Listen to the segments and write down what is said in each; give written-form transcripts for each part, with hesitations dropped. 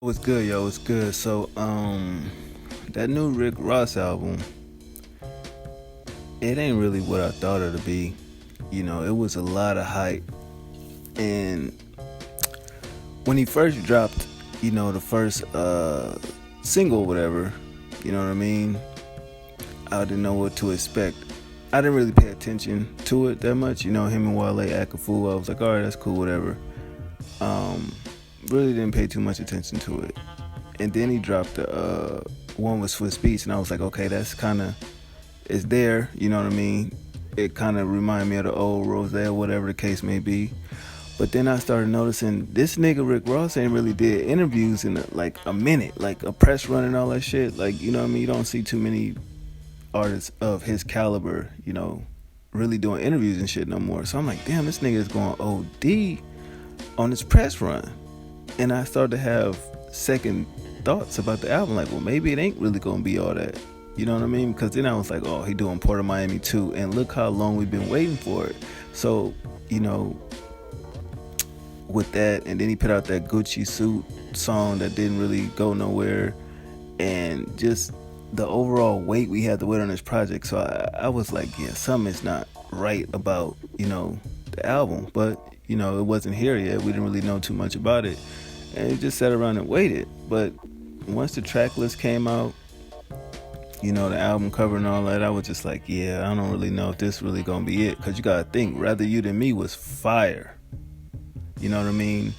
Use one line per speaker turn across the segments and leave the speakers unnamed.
What's good, yo? What's good? So, that new Rick Ross album, it ain't really what I thought it to be. It was a lot of hype, and when he first dropped, the first single, whatever, you know what I mean. I didn't know what to expect. I didn't really pay attention to it that much. Him and Wale act a fool. I was like, all right, that's cool, whatever. Um, really didn't pay too much attention to it. And then he dropped the one with Swiss Beats, and I was like, okay, that's kind of it's there. You know what I mean? It kind of reminded me of the old Roselle, whatever the case may be. But then I started noticing this nigga Rick Ross ain't really did interviews in like a minute, like a press run and all that shit. Like, you know what I mean? You don't see too many artists of his caliber, really doing interviews and shit no more. So I'm like, damn, this nigga is going OD on his press run. And I started to have second thoughts about the album. Like, well, maybe it ain't really gonna be all that. You know what I mean? Because then I was like, oh, he doing Port of Miami too, and look how long we've been waiting for it. So, you know, with that, and then he put out that Gucci Suit song that didn't really go nowhere, and just the overall weight we had to wait on this project. So I was like, yeah, something is not right about, the album. But, it wasn't here yet. We didn't really know too much about it. And we just sat around and waited. But once the track list came out, the album cover and all that, I was just like, yeah, I don't really know if this really gonna be it. Because you gotta think, Rather You Than Me was fire. You know what I mean?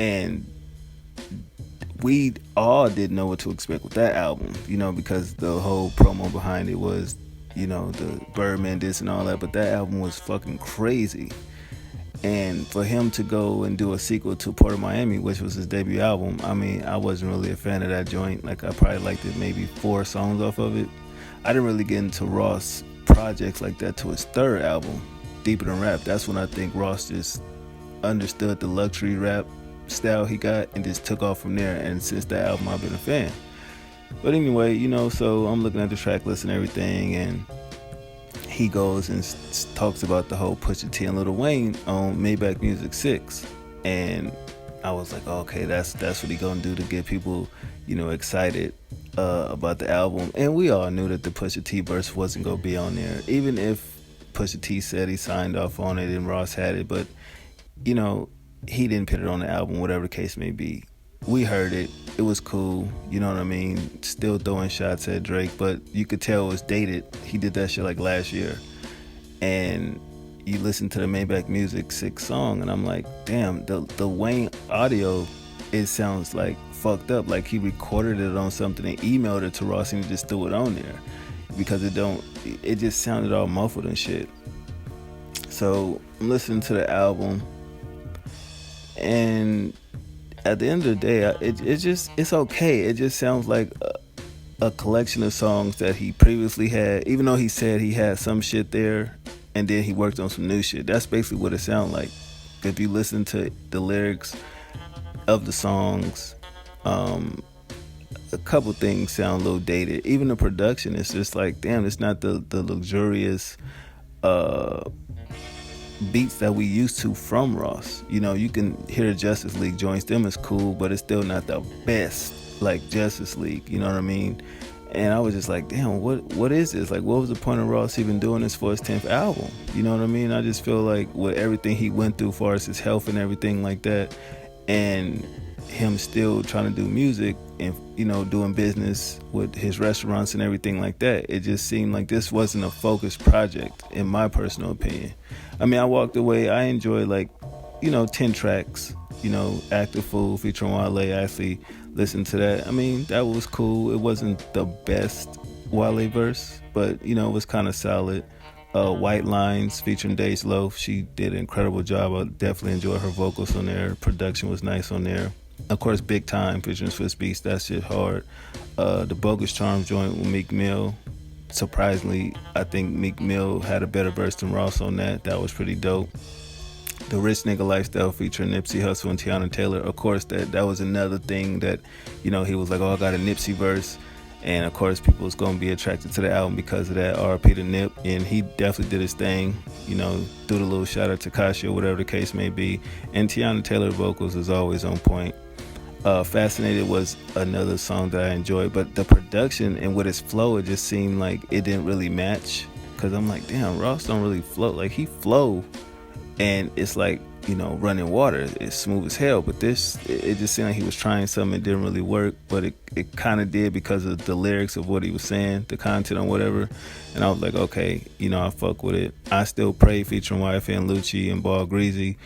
And we all didn't know what to expect with that album, because the whole promo behind it was, the Birdman disc and all that. But that album was fucking crazy. And for him to go and do a sequel to Port of Miami, which was his debut album, I mean, I wasn't really a fan of that joint. Like, I probably liked it maybe 4 songs off of it. I didn't really get into Ross projects like that to his third album, Deeper Than Rap. That's when I think Ross just understood the luxury rap style he got and just took off from there. And since that album, I've been a fan. But anyway, so I'm looking at the track list and everything, and he goes and talks about the whole Pusha T and Lil Wayne on Maybach Music 6. And I was like, oh, okay, that's what he gonna do to get people, excited about the album. And we all knew that the Pusha T verse wasn't gonna be on there, even if Pusha T said he signed off on it and Ross had it. But, he didn't put it on the album, whatever the case may be. We heard it. It was cool. You know what I mean? Still throwing shots at Drake, but you could tell it was dated. He did that shit like last year. And you listen to the Maybach Music 6 song, and I'm like, damn, the Wayne audio, it sounds like fucked up. Like he recorded it on something and emailed it to Ross and he just threw it on there. Because it just sounded all muffled and shit. So I'm listening to the album, and at the end of the day, it's okay. It just sounds like a collection of songs that he previously had, even though he said he had some shit there and then he worked on some new shit. That's basically what it sounds like. If you listen to the lyrics of the songs, a couple things sound a little dated. Even the production is just like, damn, it's not the luxurious beats that we used to from Ross. You can hear the Justice League joints, them is cool, but it's still not the best like Justice League, you know what I mean? And I was just like, damn, what is this? Like, what was the point of Ross even doing this for his 10th album? You know what I mean? I just feel like with everything he went through as far as his health and everything like that, and him still trying to do music and, doing business with his restaurants and everything like that, it just seemed like this wasn't a focused project, in my personal opinion. I mean, I walked away, I enjoyed 10 tracks, Act a Fool featuring Wale. I actually listened to that. I mean, that was cool. It wasn't the best Wale verse, but, it was kind of solid. White Lines featuring Dej Loaf, she did an incredible job. I definitely enjoyed her vocals on there. Production was nice on there. Of course, Big Time featuring Swiss Beats, that shit hard. The Bogus Charm joint with Meek Mill. Surprisingly, I think Meek Mill had a better verse than Ross on that. That was pretty dope. The Rich Nigga Lifestyle featuring Nipsey Hussle and Tiana Taylor. Of course, that was another thing that, he was like, oh, I got a Nipsey verse. And of course, people was going to be attracted to the album because of that. R.I.P. to Nip. And he definitely did his thing, threw the little shout out to Tekashi or whatever the case may be. And Tiana Taylor vocals is always on point. Fascinated was another song that I enjoyed, but the production and with his flow, it just seemed like it didn't really match. Cause I'm like, damn, Ross don't really flow. Like he flow, and it's like, running water. It's smooth as hell. But this, it just seemed like he was trying something. It didn't really work, but it kind of did because of the lyrics of what he was saying, the content or whatever. And I was like, okay, I fuck with it. I Still Pray featuring YFN Lucci and Ball Greasy.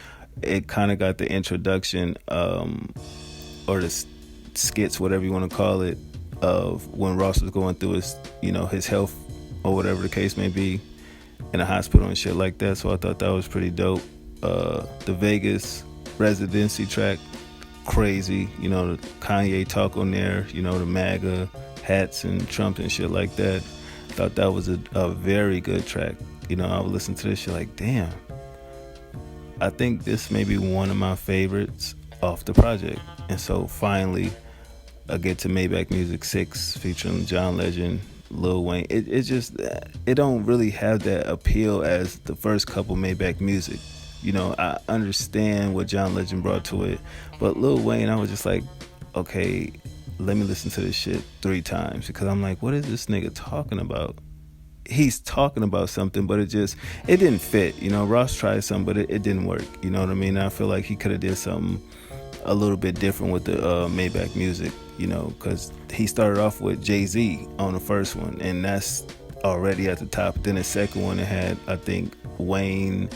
It kind of got the introduction, or the skits, whatever you want to call it, of when Ross was going through his health or whatever the case may be in a hospital and shit like that. So I thought that was pretty dope. The Vegas residency track, crazy. The Kanye talk on there, the MAGA hats and Trump and shit like that. Thought that was a very good track. I would listen to this shit like, damn, I think this may be one of my favorites off the project. And so finally I get to Maybach Music 6 featuring John Legend, Lil Wayne. It don't really have that appeal as the first couple Maybach Music. I understand what John Legend brought to it, but Lil Wayne, I was just like, okay, let me listen to this shit 3 times, because I'm like, what is this nigga talking about? He's talking about something, but it didn't fit. Ross tried something, but it didn't work. You know what I mean? I feel like he could have did something a little bit different with the Maybach Music, because he started off with Jay-Z on the first one, and that's already at the top. Then the second one, it had, I think, Wayne,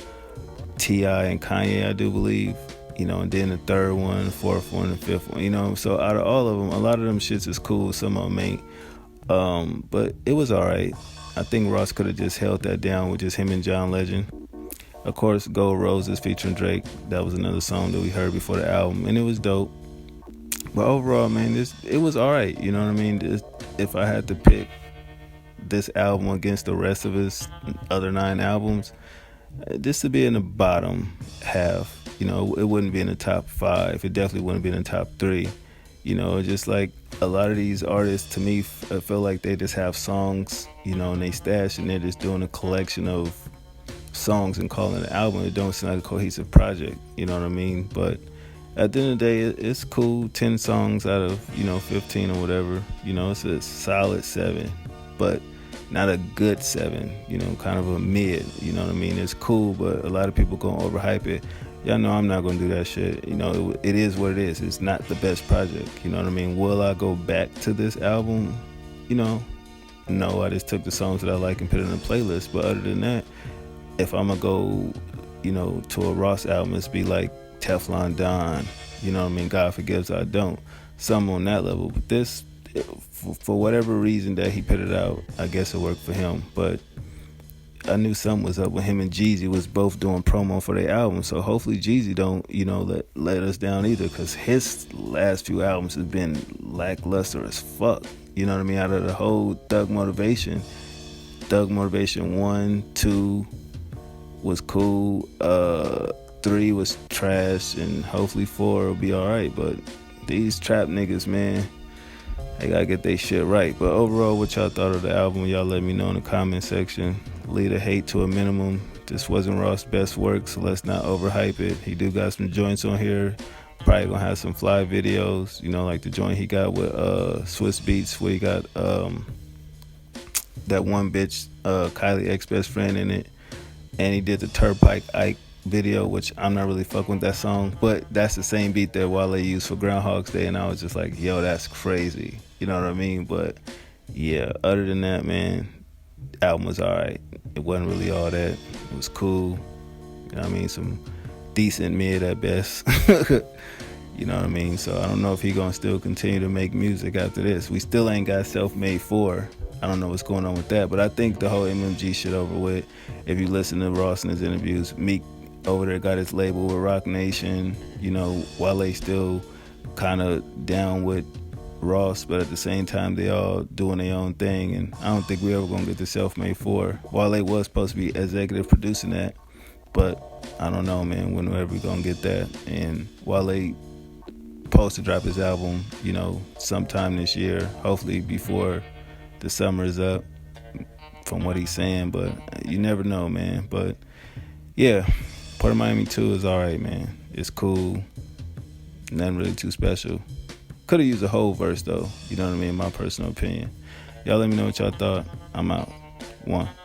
T.I., and Kanye, I do believe, and then the third one, the fourth one, the fifth one, so out of all of them, a lot of them shits is cool, some of them ain't, but it was alright. I think Ross could have just held that down with just him and John Legend. Of course, Gold Roses featuring Drake, that was another song that we heard before the album, and it was dope. But overall, man, it was alright, you know what I mean? If I had to pick this album against the rest of his other 9 albums, this would be in the bottom half. It wouldn't be in the top 5. It definitely wouldn't be in the top 3. Just like a lot of these artists, to me, I feel like they just have songs, and they stash, and they're just doing a collection of songs and calling it an album. It don't seem like a cohesive project, you know what I mean? But at the end of the day, it's cool. 10 songs out of 15 or whatever. It's a solid 7, but not a good 7. Kind of a mid. You know what I mean? It's cool, but a lot of people gonna overhype it. Y'all know I'm not gonna do that shit. It is what it is. It's not the best project. You know what I mean? Will I go back to this album? No. I just took the songs that I like and put it in a playlist. But other than that, if I'm gonna go, to a Ross album, it's be like Teflon Don, God Forgives I Don't, something on that level. But this, for whatever reason that he put it out, I guess it worked for him. But I knew something was up with him, and Jeezy was both doing promo for their album. So hopefully Jeezy don't, let us down either, because his last few albums have been lackluster as fuck. You know what I mean? Out of the whole Thug Motivation 1, 2 was cool, 3 was trash, and hopefully 4 will be alright. But these trap niggas, man, they gotta get their shit right. But overall, what y'all thought of the album, y'all let me know in the comment section. Leave the hate to a minimum. This wasn't Ross' best work, so let's not overhype it. He do got some joints on here. Probably gonna have some fly videos, like the joint he got with Swiss Beats, where he got that one bitch, Kylie X best friend in it. And he did the Turnpike Ike video, which I'm not really fucking with that song, but that's the same beat that Wale used for Groundhog's Day, and I was just like, yo, that's crazy. You know what I mean? But yeah, other than that, man, the album was alright. It wasn't really all that. It was cool. You know what I mean? Some decent mid at best. You know what I mean? So I don't know if he gonna still continue to make music after this. We still ain't got Self-Made 4. I don't know what's going on with that, but I think the whole MMG shit over with. If you listen to Ross in his interviews, Meek over there got his label with Rock Nation. Wale still kind of down with Ross, but at the same time, they all doing their own thing, and I don't think we ever gonna get the Self-Made 4. Wale was supposed to be executive producing that, but I don't know, man, whenever we gonna get that. And Wale supposed to drop his album, sometime this year, hopefully before the summer is up, from what he's saying, but you never know, man. But yeah, Port of Miami 2 is alright, man. It's cool, nothing really too special. Could have used a whole verse though. You know what I mean? My personal opinion. Y'all let me know what y'all thought. I'm out. One.